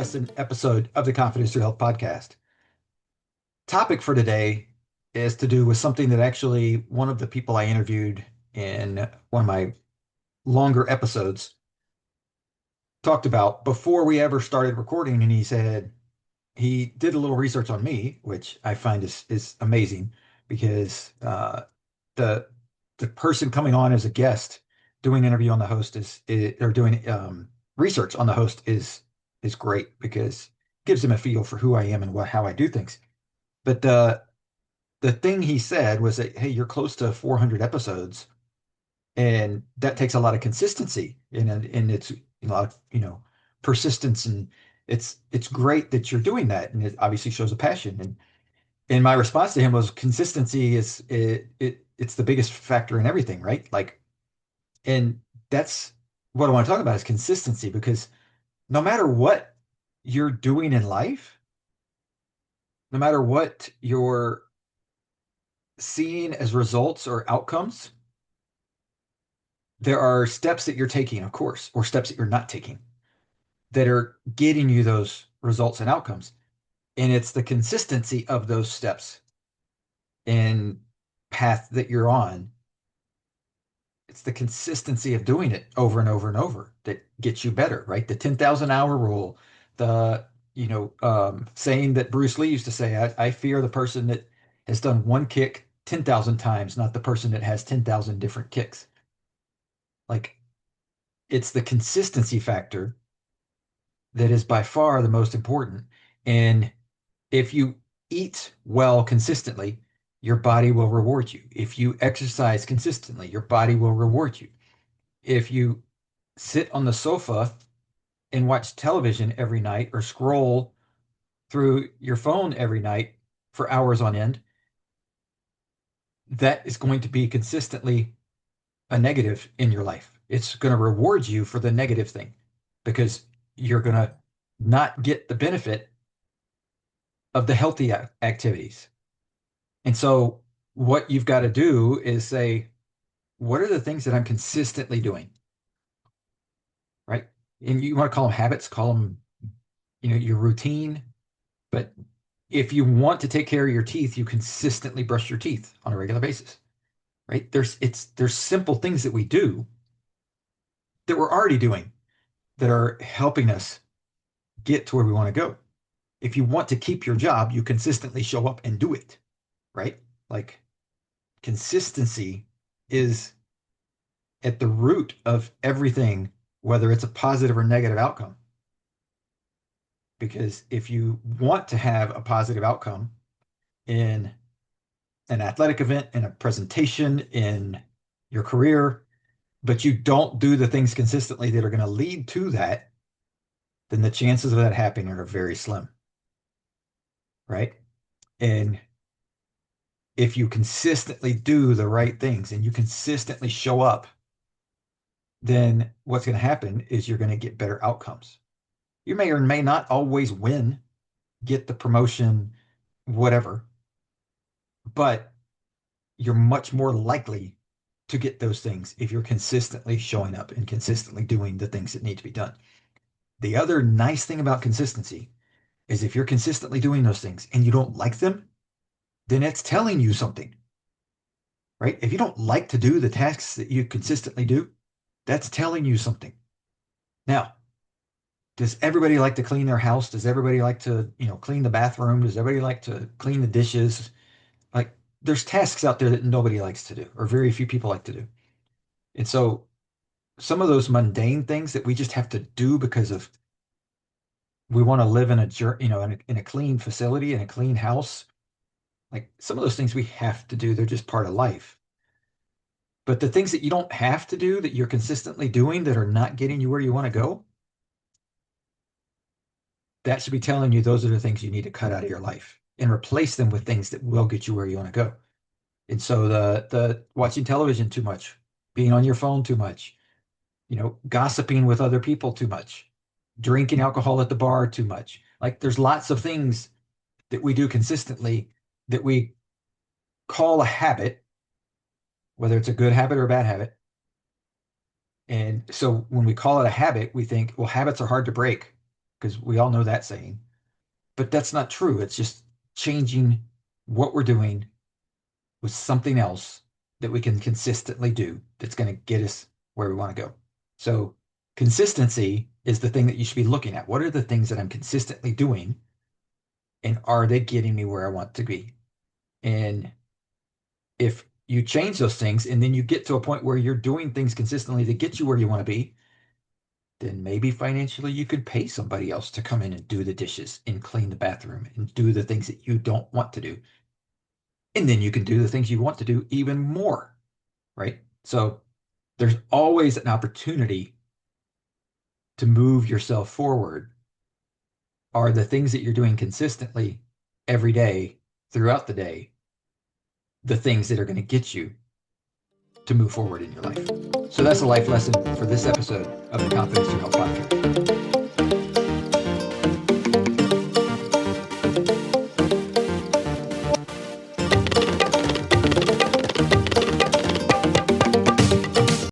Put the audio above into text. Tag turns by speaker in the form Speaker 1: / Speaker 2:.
Speaker 1: lesson episode of the Confidence Through Health podcast. Topic for today is to do with something that actually one of the people I interviewed in one of my longer episodes talked about before we ever started recording. And he said he did a little research on me, which I find is amazing because the the person coming on as a guest doing interview on the host is or doing research on the host is great because it gives them a feel for who I am and how I do things. But the thing he said was that, hey, you're close to 400 episodes, and that takes a lot of consistency and it's a lot of persistence, and it's great that you're doing that, and it obviously shows a passion. And my response to him was consistency it's the biggest factor in everything, right? Like, and that's what I want to talk about is consistency, because no matter what you're doing in life, no matter what you're seeing as results or outcomes, there are steps that you're taking, of course, or steps that you're not taking that are getting you those results and outcomes. And it's the consistency of those steps and path that you're on. It's the consistency of doing it over and over and over that gets you better, right? The 10,000 hour rule, the, saying that Bruce Lee used to say, I fear the person that has done one kick 10,000 times, not the person that has 10,000 different kicks. Like, it's the consistency factor that is by far the most important. And if you eat well consistently, your body will reward you. If you exercise consistently, your body will reward you. If you sit on the sofa and watch television every night or scroll through your phone every night for hours on end, that is going to be consistently a negative in your life. It's going to reward you for the negative thing because you're going to not get the benefit of the healthy activities. And so what you've got to do is say, what are the things that I'm consistently doing? Right? And you want to call them habits, call them, your routine. But if you want to take care of your teeth, you consistently brush your teeth on a regular basis, right? There's simple things that we do that we're already doing that are helping us get to where we want to go. If you want to keep your job, you consistently show up and do it, right? Like, consistency is at the root of everything, whether it's a positive or negative outcome. Because if you want to have a positive outcome in an athletic event, in a presentation, in your career, but you don't do the things consistently that are going to lead to that, then the chances of that happening are very slim, right? And if you consistently do the right things and you consistently show up, then what's going to happen is you're going to get better outcomes. You may or may not always win, get the promotion, whatever, but you're much more likely to get those things if you're consistently showing up and consistently doing the things that need to be done. The other nice thing about consistency is if you're consistently doing those things and you don't like them, then it's telling you something, right? If you don't like to do the tasks that you consistently do, that's telling you something. Now, does everybody like to clean their house? Does everybody like to, clean the bathroom? Does everybody like to clean the dishes? Like, there's tasks out there that nobody likes to do, or very few people like to do. And so some of those mundane things that we just have to do because of we want to live in a clean facility, in a clean house. Like, some of those things we have to do, they're just part of life. But the things that you don't have to do, that you're consistently doing, that are not getting you where you want to go, that should be telling you those are the things you need to cut out of your life and replace them with things that will get you where you want to go. And so the watching television too much, being on your phone too much, gossiping with other people too much, drinking alcohol at the bar too much. Like, there's lots of things that we do consistently that we call a habit, whether it's a good habit or a bad habit. And so when we call it a habit, we think, well, habits are hard to break because we all know that saying. But that's not true. It's just changing what we're doing with something else that we can consistently do that's going to get us where we want to go. So consistency is the thing that you should be looking at. What are the things that I'm consistently doing, and are they getting me where I want to be? And if you change those things and then you get to a point where you're doing things consistently to get you where you want to be, then maybe financially you could pay somebody else to come in and do the dishes and clean the bathroom and do the things that you don't want to do. And then you can do the things you want to do even more, right? So there's always an opportunity to move yourself forward. Are the things that you're doing consistently every day throughout the day the things that are going to get you to move forward in your life? So that's a life lesson for this episode of the Confidence to Help podcast.